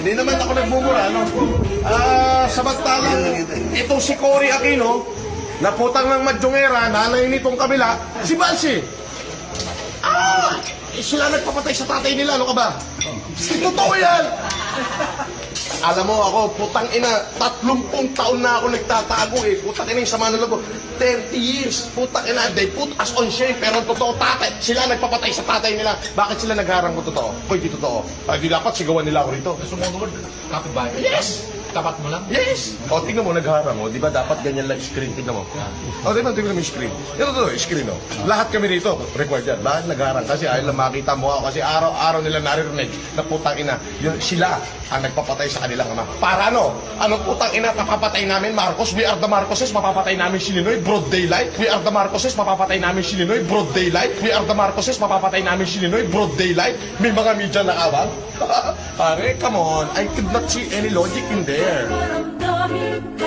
Hindi naman ako nagmumura, no? Samantalang itong si Cory Aquino, naputang ng Madyongera, nanay nitong kabila, si Bansi. Sila nagpapatay sa tatay nila, ano ka ba? Totoo yan! Alam mo ako, putang ina, 30 taon na ako nagtatago eh. Putang ina yung sama ng loob ko. 30 years, putang ina, they put us on shame. Pero ang totoo, tatay, sila nagpapatay sa tatay nila. Bakit sila nagharang ko totoo? O hindi totoo? Di dapat sigawan nila ako rito. Sumunod, kapitbahay. Yes! Tapat mo lang? Yes! O, tingnan mo, nagharang mo. Di ba dapat ganyan lang screen? Tingnan mo. O, di ba, tingnan mo yung screen. Ito to, screen, o. Lahat kami rito, record yan. Lahat nagharang kasi ayaw lang makita mo ako. Kasi araw-araw nila naririnig na putang ina. Yun, sila ang nagpapatay sa kanilang ama. Para ano? Anong putang ina papapatay namin, Marcos? We are the Marcoses, mapapatay namin si Ninoy, broad daylight. We are the Marcoses, mapapatay namin si Ninoy, broad daylight. We are the Marcoses, mapapatay namin si Ninoy, broad daylight. May mga media na awang. Pare, come on. I could not see any logic in there. Damdamin